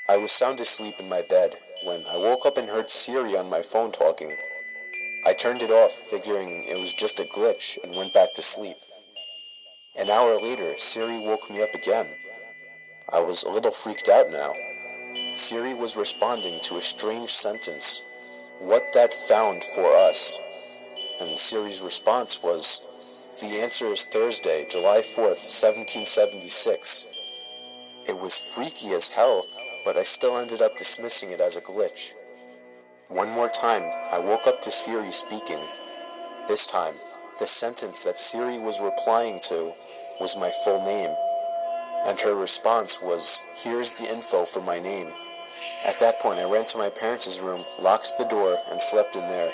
I was sound asleep in my bed when I woke up and heard Siri on my phone talking. I turned it off, figuring it was just a glitch, and went back to sleep. An hour later, Siri woke me up again. I was a little freaked out now. Siri was responding to a strange sentence. What that found for us? And Siri's response was, the answer is Thursday, July 4th, 1776. It was freaky as hell, but I still ended up dismissing it as a glitch. One more time, I woke up to Siri speaking. This time, the sentence that Siri was replying to was my full name, and her response was, here's the info for my name. At that point, I ran to my parents' room, locked the door, and slept in there.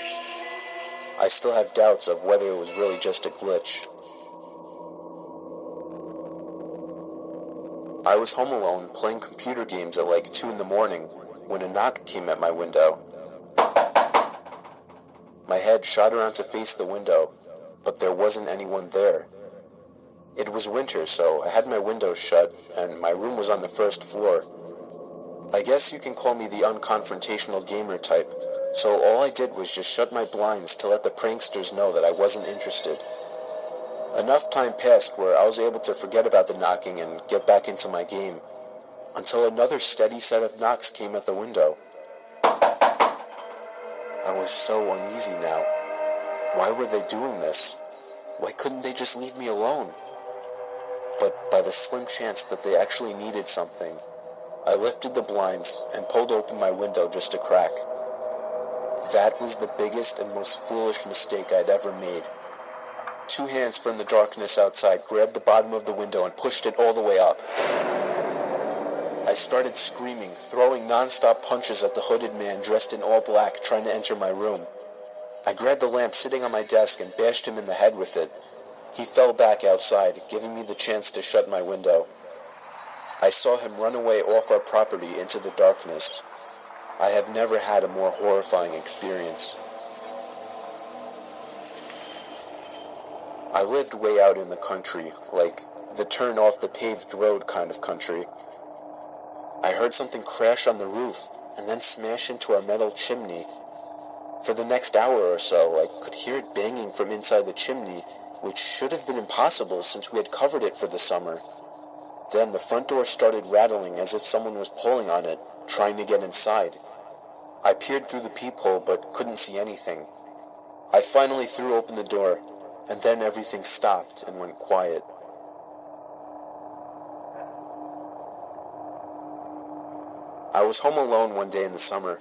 I still have doubts of whether it was really just a glitch. I was home alone, playing computer games at like 2 in the morning, when a knock came at my window. My head shot around to face the window, but there wasn't anyone there. It was winter, so I had my windows shut, and my room was on the first floor. I guess you can call me the unconfrontational gamer type, so all I did was just shut my blinds to let the pranksters know that I wasn't interested. Enough time passed where I was able to forget about the knocking and get back into my game, until another steady set of knocks came at the window. I was so uneasy now. Why were they doing this? Why couldn't they just leave me alone? But by the slim chance that they actually needed something, I lifted the blinds and pulled open my window just a crack. That was the biggest and most foolish mistake I'd ever made. 2 hands from the darkness outside grabbed the bottom of the window and pushed it all the way up. I started screaming, throwing non-stop punches at the hooded man dressed in all black trying to enter my room. I grabbed the lamp sitting on my desk and bashed him in the head with it. He fell back outside, giving me the chance to shut my window. I saw him run away off our property into the darkness. I have never had a more horrifying experience. I lived way out in the country, like the turn off the paved road kind of country. I heard something crash on the roof and then smash into our metal chimney. For the next hour or so, I could hear it banging from inside the chimney, which should have been impossible since we had covered it for the summer. Then the front door started rattling as if someone was pulling on it, trying to get inside. I peered through the peephole but couldn't see anything. I finally threw open the door, and then everything stopped and went quiet. I was home alone one day in the summer.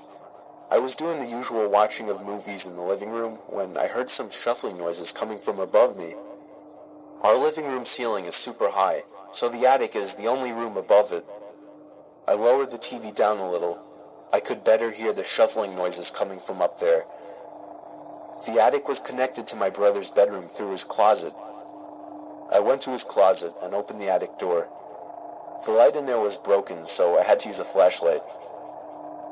I was doing the usual watching of movies in the living room when I heard some shuffling noises coming from above me. Our living room ceiling is super high, so the attic is the only room above it. I lowered the TV down a little. I could better hear the shuffling noises coming from up there. The attic was connected to my brother's bedroom through his closet. I went to his closet and opened the attic door. The light in there was broken, so I had to use a flashlight.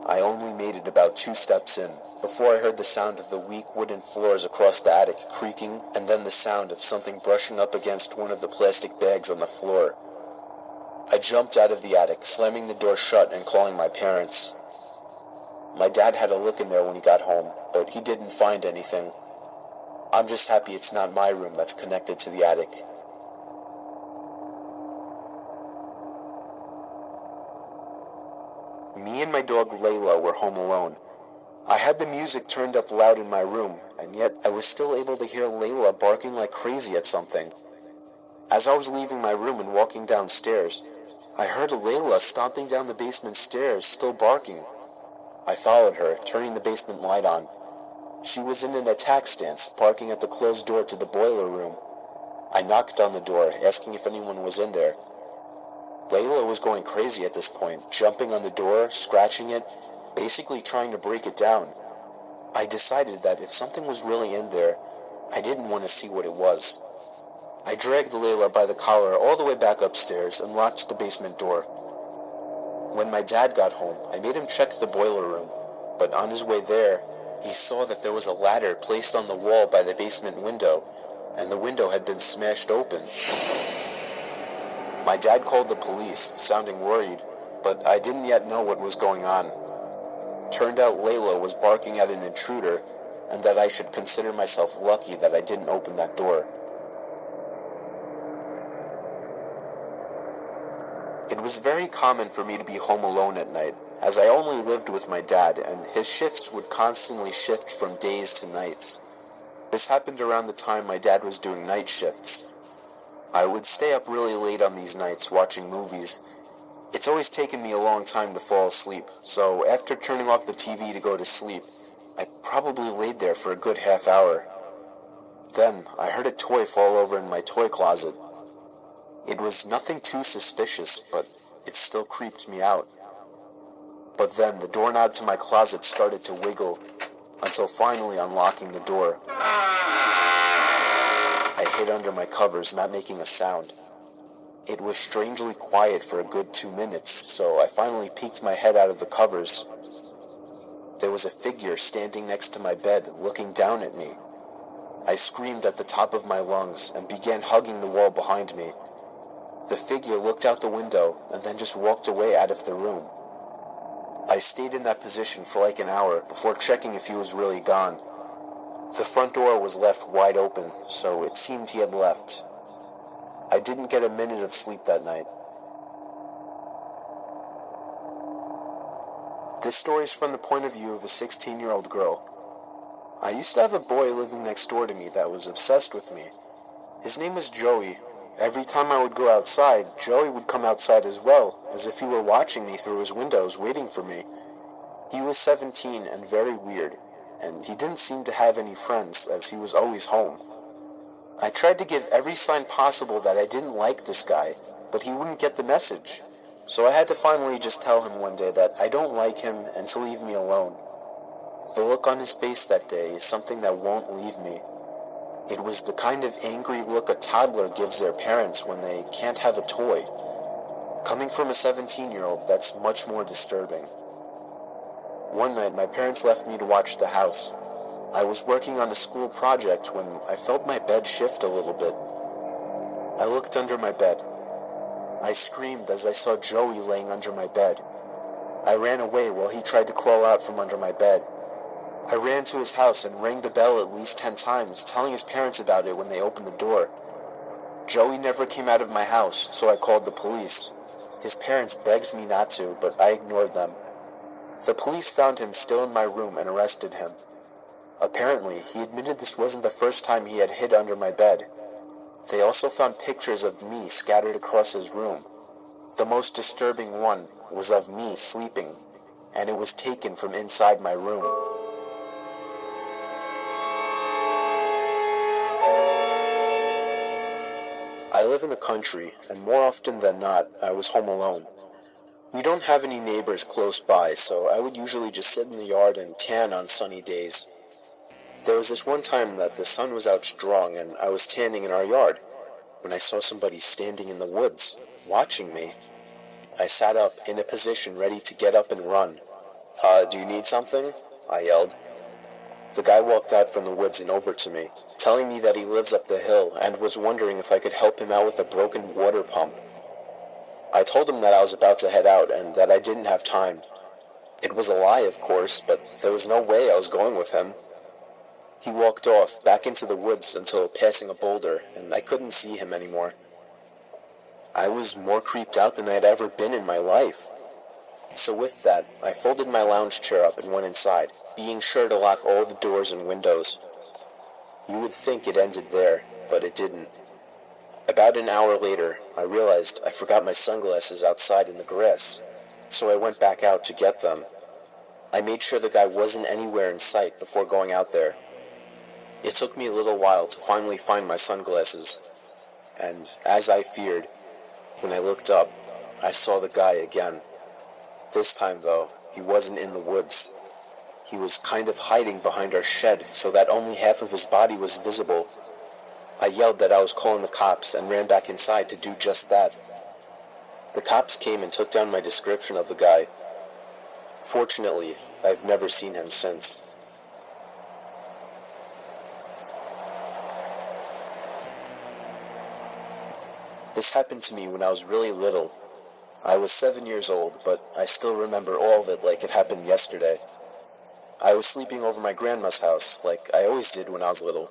I only made it about 2 steps in, before I heard the sound of the weak wooden floors across the attic creaking, and then the sound of something brushing up against one of the plastic bags on the floor. I jumped out of the attic, slamming the door shut and calling my parents. My dad had a look in there when he got home, but he didn't find anything. I'm just happy it's not my room that's connected to the attic. Me and my dog Layla were home alone. I had the music turned up loud in my room, and yet I was still able to hear Layla barking like crazy at something. As I was leaving my room and walking downstairs, I heard Layla stomping down the basement stairs, still barking. I followed her, turning the basement light on. She was in an attack stance, barking at the closed door to the boiler room. I knocked on the door, asking if anyone was in there. Layla was going crazy at this point, jumping on the door, scratching it, basically trying to break it down. I decided that if something was really in there, I didn't want to see what it was. I dragged Layla by the collar all the way back upstairs and locked the basement door. When my dad got home, I made him check the boiler room, but on his way there, he saw that there was a ladder placed on the wall by the basement window, and the window had been smashed open. My dad called the police, sounding worried, but I didn't yet know what was going on. Turned out Layla was barking at an intruder, and that I should consider myself lucky that I didn't open that door. It was very common for me to be home alone at night, as I only lived with my dad, and his shifts would constantly shift from days to nights. This happened around the time my dad was doing night shifts. I would stay up really late on these nights watching movies. It's always taken me a long time to fall asleep, so after turning off the TV to go to sleep, I probably laid there for a good half hour. Then I heard a toy fall over in my toy closet. It was nothing too suspicious, but it still creeped me out. But then the doorknob to my closet started to wiggle, until finally unlocking the door. I hid under my covers, not making a sound. It was strangely quiet for a good 2 minutes, so I finally peeked my head out of the covers. There was a figure standing next to my bed, looking down at me. I screamed at the top of my lungs and began hugging the wall behind me. The figure looked out the window and then just walked away out of the room. I stayed in that position for like an hour before checking if he was really gone. The front door was left wide open, so it seemed he had left. I didn't get a minute of sleep that night. This story is from the point of view of a 16-year-old girl. I used to have a boy living next door to me that was obsessed with me. His name was Joey. Every time I would go outside, Joey would come outside as well, as if he were watching me through his windows, waiting for me. He was 17 and very weird, and he didn't seem to have any friends, as he was always home. I tried to give every sign possible that I didn't like this guy, but he wouldn't get the message. So I had to finally just tell him one day that I don't like him and to leave me alone. The look on his face that day is something that won't leave me. It was the kind of angry look a toddler gives their parents when they can't have a toy. Coming from a 17-year-old, that's much more disturbing. One night, my parents left me to watch the house. I was working on a school project when I felt my bed shift a little bit. I looked under my bed. I screamed as I saw Joey laying under my bed. I ran away while he tried to crawl out from under my bed. I ran to his house and rang the bell at least 10 times, telling his parents about it when they opened the door. Joey never came out of my house, so I called the police. His parents begged me not to, but I ignored them. The police found him still in my room and arrested him. Apparently, he admitted this wasn't the first time he had hid under my bed. They also found pictures of me scattered across his room. The most disturbing one was of me sleeping, and it was taken from inside my room. I live in the country, and more often than not, I was home alone. We don't have any neighbors close by, so I would usually just sit in the yard and tan on sunny days. There was this one time that the sun was out strong and I was tanning in our yard when I saw somebody standing in the woods, watching me. I sat up in a position ready to get up and run. Do you need something?" I yelled. The guy walked out from the woods and over to me, telling me that he lives up the hill and was wondering if I could help him out with a broken water pump. I told him that I was about to head out and that I didn't have time. It was a lie, of course, but there was no way I was going with him. He walked off, back into the woods until passing a boulder, and I couldn't see him anymore. I was more creeped out than I'd ever been in my life. So with that, I folded my lounge chair up and went inside, being sure to lock all the doors and windows. You would think it ended there, but it didn't. About an hour later, I realized I forgot my sunglasses outside in the grass, so I went back out to get them. I made sure the guy wasn't anywhere in sight before going out there. It took me a little while to finally find my sunglasses, and as I feared, when I looked up, I saw the guy again. This time, though, he wasn't in the woods. He was kind of hiding behind our shed so that only half of his body was visible. I yelled that I was calling the cops and ran back inside to do just that. The cops came and took down my description of the guy. Fortunately, I've never seen him since. This happened to me when I was really little. I was 7 years old, but I still remember all of it like it happened yesterday. I was sleeping over my grandma's house, like I always did when I was little.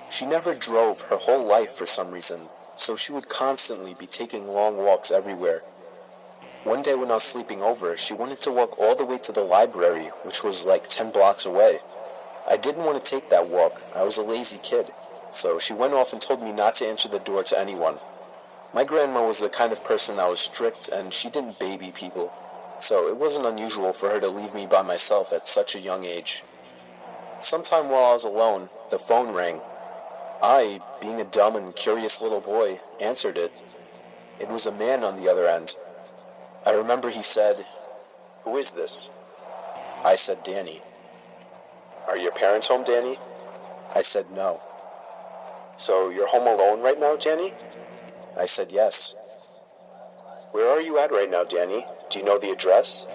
She never drove her whole life for some reason, so she would constantly be taking long walks everywhere. One day when I was sleeping over, she wanted to walk all the way to the library, which was like 10 blocks away. I didn't want to take that walk. I was a lazy kid, so she went off and told me not to answer the door to anyone. My grandma was the kind of person that was strict, and she didn't baby people, so it wasn't unusual for her to leave me by myself at such a young age. Sometime while I was alone, the phone rang. I, being a dumb and curious little boy, answered it. It was a man on the other end. I remember he said, "Who is this?" I said, "Danny." "Are your parents home, Danny?" I said, "No." "So you're home alone right now, Danny?" I said, "Yes." "Where are you at right now, Danny? Do you know the address?"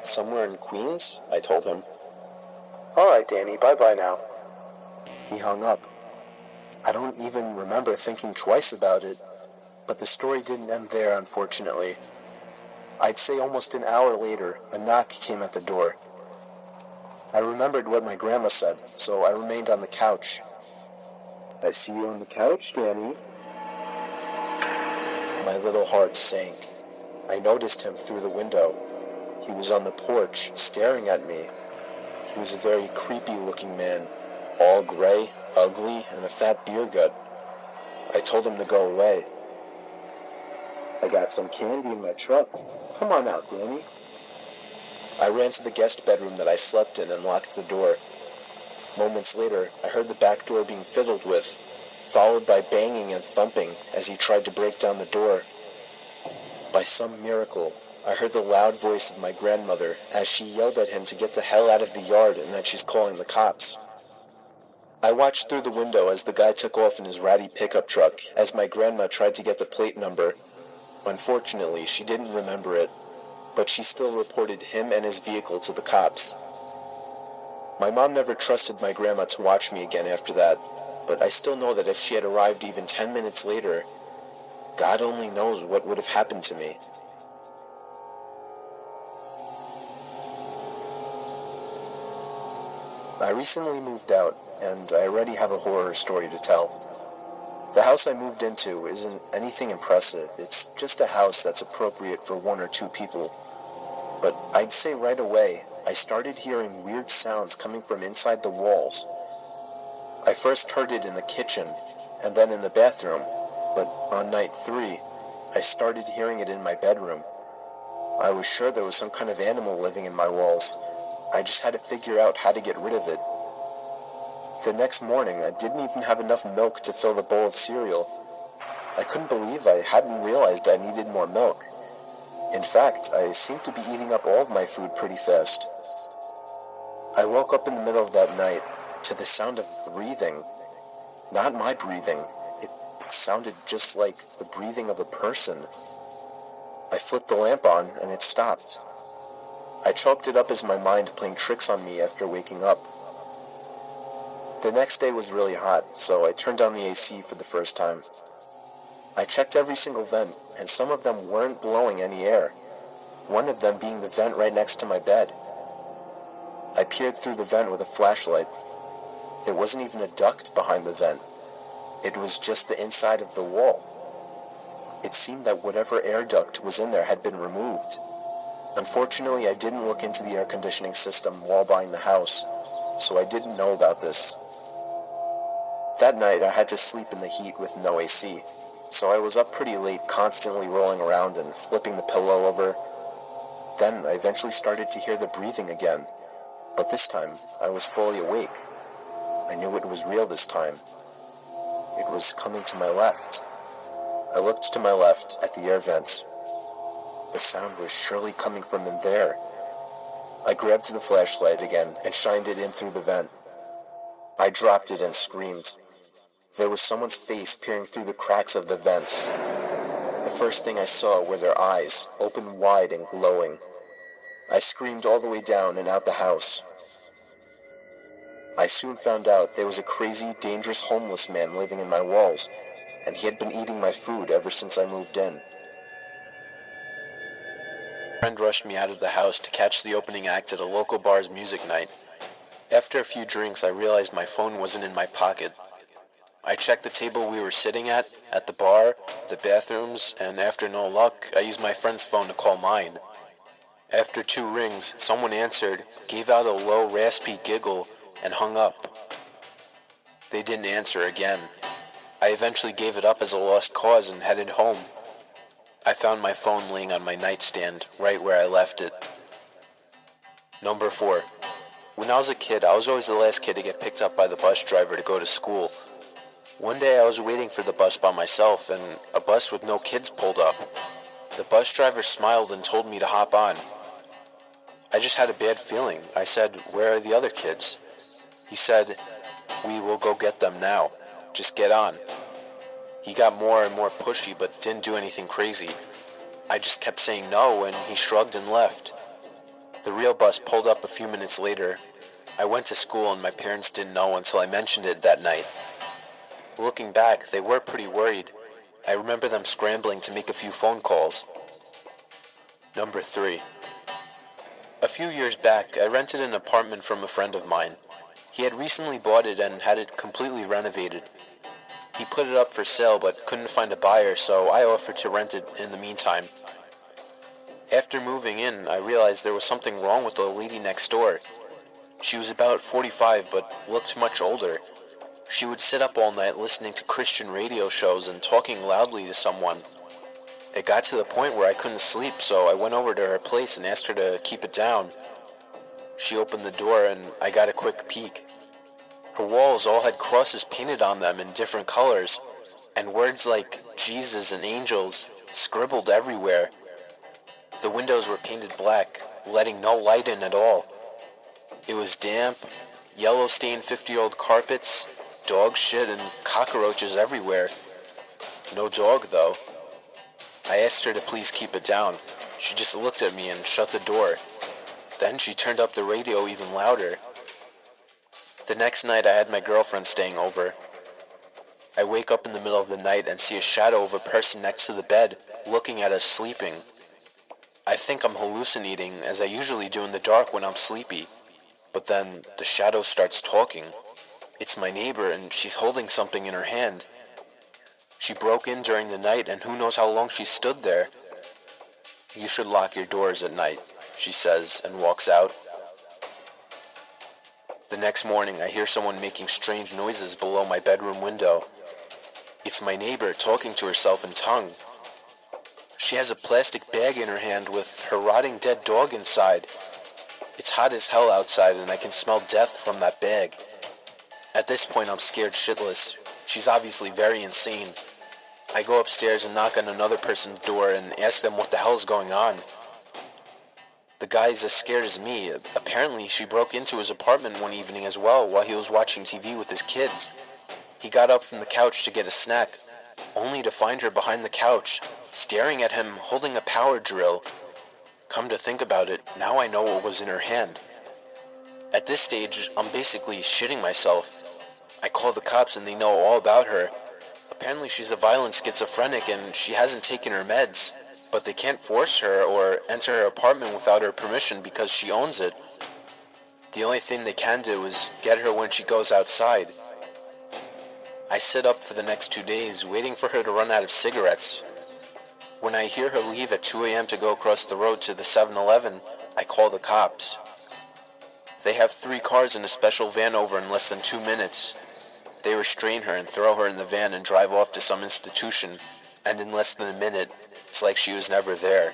Somewhere in Queens," I told him. "All right, Danny, bye-bye now." He hung up. I don't even remember thinking twice about it, but the story didn't end there, unfortunately. I'd say almost an hour later, a knock came at the door. I remembered what my grandma said, so I remained on the couch. "I see you on the couch, Danny." My little heart sank. I noticed him through the window. He was on the porch, staring at me. He was a very creepy-looking man, all gray, ugly, and a fat beer gut. I told him to go away. "I got some candy in my truck. Come on out, Danny." I ran to the guest bedroom that I slept in and locked the door. Moments later, I heard the back door being fiddled with, followed by banging and thumping as he tried to break down the door. By some miracle, I heard the loud voice of my grandmother as she yelled at him to get the hell out of the yard and that she's calling the cops. I watched through the window as the guy took off in his ratty pickup truck as my grandma tried to get the plate number. Unfortunately, she didn't remember it, but she still reported him and his vehicle to the cops. My mom never trusted my grandma to watch me again after that, but I still know that if she had arrived even 10 minutes later, God only knows what would have happened to me. I recently moved out, and I already have a horror story to tell. The house I moved into isn't anything impressive. It's just a house that's appropriate for 1 or 2 people. But I'd say right away, I started hearing weird sounds coming from inside the walls. I first heard it in the kitchen, and then in the bathroom, but on night 3, I started hearing it in my bedroom. I was sure there was some kind of animal living in my walls. I just had to figure out how to get rid of it. The next morning, I didn't even have enough milk to fill the bowl of cereal. I couldn't believe I hadn't realized I needed more milk. In fact, I seemed to be eating up all of my food pretty fast. I woke up in the middle of that night to the sound of breathing. Not my breathing. It sounded just like the breathing of a person. I flipped the lamp on and it stopped. I chalked it up as my mind playing tricks on me after waking up. The next day was really hot, so I turned on the AC for the first time. I checked every single vent, and some of them weren't blowing any air, one of them being the vent right next to my bed. I peered through the vent with a flashlight. There wasn't even a duct behind the vent. It was just the inside of the wall. It seemed that whatever air duct was in there had been removed. Unfortunately, I didn't look into the air conditioning system while buying the house, so I didn't know about this. That night, I had to sleep in the heat with no AC, so I was up pretty late, constantly rolling around and flipping the pillow over. Then I eventually started to hear the breathing again, but this time I was fully awake. I knew it was real this time. It was coming to my left. I looked to my left at the air vents. The sound was surely coming from in there. I grabbed the flashlight again and shined it in through the vent. I dropped it and screamed. There was someone's face peering through the cracks of the vents. The first thing I saw were their eyes, open wide and glowing. I screamed all the way down and out the house. I soon found out there was a crazy, dangerous homeless man living in my walls, and he had been eating my food ever since I moved in. A friend rushed me out of the house to catch the opening act at a local bar's music night. After a few drinks, I realized my phone wasn't in my pocket. I checked the table we were sitting at the bar, the bathrooms, and after no luck, I used my friend's phone to call mine. After 2 rings, someone answered, gave out a low, raspy giggle, and hung up. They didn't answer again. I eventually gave it up as a lost cause and headed home. I found my phone laying on my nightstand, right where I left it. Number 4. When I was a kid, I was always the last kid to get picked up by the bus driver to go to school. One day I was waiting for the bus by myself, and a bus with no kids pulled up. The bus driver smiled and told me to hop on. I just had a bad feeling. I said, "Where are the other kids?" He said, "We will go get them now. Just get on." He got more and more pushy, but didn't do anything crazy. I just kept saying no, and he shrugged and left. The real bus pulled up a few minutes later. I went to school, and my parents didn't know until I mentioned it that night. Looking back, they were pretty worried. I remember them scrambling to make a few phone calls. Number 3. A few years back, I rented an apartment from a friend of mine. He had recently bought it and had it completely renovated. He put it up for sale but couldn't find a buyer, so I offered to rent it in the meantime. After moving in, I realized there was something wrong with the lady next door. She was about 45 but looked much older. She would sit up all night listening to Christian radio shows and talking loudly to someone. It got to the point where I couldn't sleep, so I went over to her place and asked her to keep it down. She opened the door and I got a quick peek. Her walls all had crosses painted on them in different colors, and words like Jesus and angels scribbled everywhere. The windows were painted black, letting no light in at all. It was damp, yellow-stained 50-year-old carpets, dog shit, and cockroaches everywhere. No dog, though. I asked her to please keep it down. She just looked at me and shut the door. Then she turned up the radio even louder. The next night I had my girlfriend staying over. I wake up in the middle of the night and see a shadow of a person next to the bed, looking at us sleeping. I think I'm hallucinating, as I usually do in the dark when I'm sleepy. But then the shadow starts talking. It's my neighbor, and she's holding something in her hand. She broke in during the night, and who knows how long she stood there. "You should lock your doors at night," she says, and walks out. The next morning, I hear someone making strange noises below my bedroom window. It's my neighbor talking to herself in tongue. She has a plastic bag in her hand with her rotting dead dog inside. It's hot as hell outside, and I can smell death from that bag. At this point, I'm scared shitless. She's obviously very insane. I go upstairs and knock on another person's door and ask them what the hell is going on. The guy is as scared as me. Apparently, she broke into his apartment one evening as well while he was watching TV with his kids. He got up from the couch to get a snack, only to find her behind the couch, staring at him, holding a power drill. Come to think about it, now I know what was in her hand. At this stage, I'm basically shitting myself. I call the cops and they know all about her. Apparently she's a violent schizophrenic and she hasn't taken her meds, but they can't force her or enter her apartment without her permission because she owns it. The only thing they can do is get her when she goes outside. I sit up for the next 2 days, waiting for her to run out of cigarettes. When I hear her leave at 2 a.m. to go across the road to the 7-Eleven, I call the cops. They have 3 cars in a special van over in less than 2 minutes. They restrain her and throw her in the van and drive off to some institution, and in less than a minute, it's like she was never there.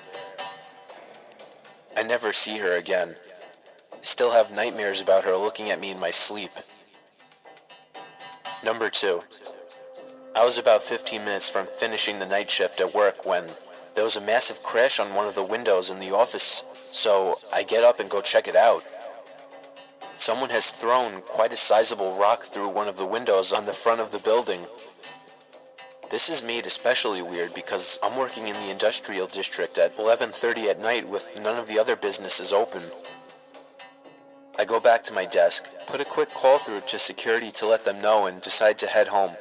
I never see her again. Still have nightmares about her looking at me in my sleep. Number 2. I was about 15 minutes from finishing the night shift at work when there was a massive crash on one of the windows in the office, so I get up and go check it out. Someone has thrown quite a sizable rock through one of the windows on the front of the building. This is made especially weird because I'm working in the industrial district at 11:30 at night with none of the other businesses open. I go back to my desk, put a quick call through to security to let them know, and decide to head home.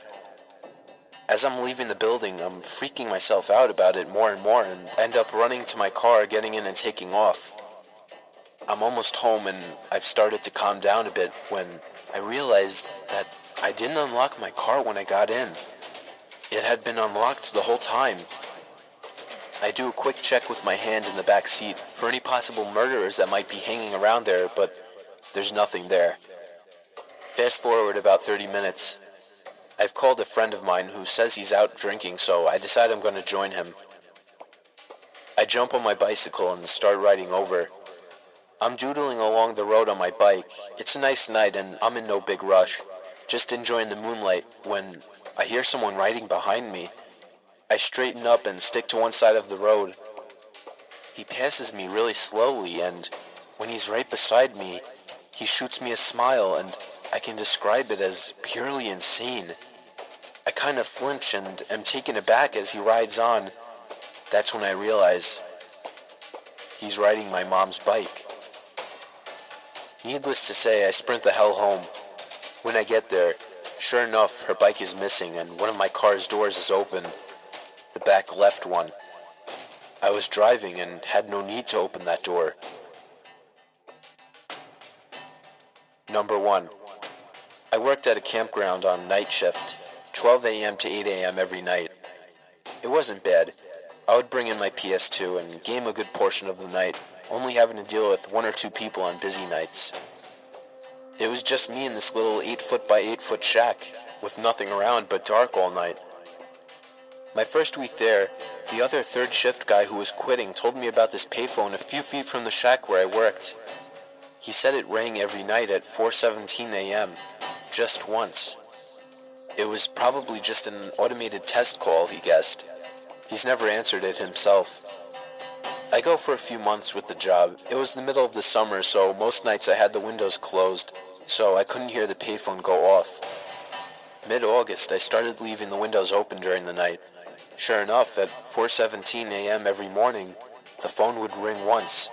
As I'm leaving the building, I'm freaking myself out about it more and more and end up running to my car, getting in and taking off. I'm almost home and I've started to calm down a bit when I realized that I didn't unlock my car when I got in. It had been unlocked the whole time. I do a quick check with my hand in the back seat for any possible murderers that might be hanging around there, but there's nothing there. Fast forward about 30 minutes. I've called a friend of mine who says he's out drinking, so I decide I'm going to join him. I jump on my bicycle and start riding over. I'm doodling along the road on my bike. It's a nice night and I'm in no big rush, just enjoying the moonlight when I hear someone riding behind me. I straighten up and stick to one side of the road. He passes me really slowly, and when he's right beside me, he shoots me a smile, and I can describe it as purely insane. I kind of flinch and am taken aback as he rides on. That's when I realize he's riding my mom's bike. Needless to say, I sprint the hell home. When I get there, sure enough, her bike is missing and one of my car's doors is open. The back left one. I was driving and had no need to open that door. Number 1. I worked at a campground on night shift, 12 a.m. to 8 a.m. every night. It wasn't bad. I would bring in my PS2 and game a good portion of the night, only having to deal with 1 or 2 people on busy nights. It was just me in this little 8-foot by 8-foot shack, with nothing around but dark all night. My first week there, the other third shift guy who was quitting told me about this payphone a few feet from the shack where I worked. He said it rang every night at 4:17 a.m., just once. It was probably just an automated test call, he guessed. He's never answered it himself. I go for a few months with the job. It was the middle of the summer, so most nights I had the windows closed, so I couldn't hear the payphone go off. Mid-August, I started leaving the windows open during the night. Sure enough, at 4:17 a.m. every morning, the phone would ring once.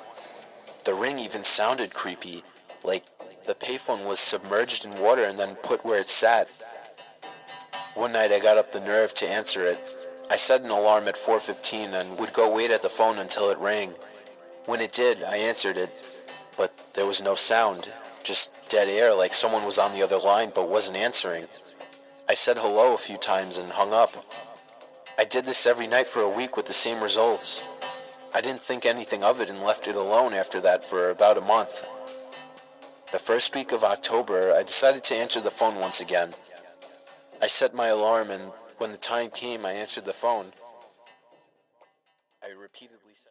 The ring even sounded creepy, like the payphone was submerged in water and then put where it sat. One night I got up the nerve to answer it. I set an alarm at 4:15 and would go wait at the phone until it rang. When it did, I answered it, but there was no sound, just dead air like someone was on the other line but wasn't answering. I said hello a few times and hung up. I did this every night for a week with the same results. I didn't think anything of it and left it alone after that for about a month. The first week of October, I decided to answer the phone once again. I set my alarm and when the time came, I answered the phone. I repeatedly said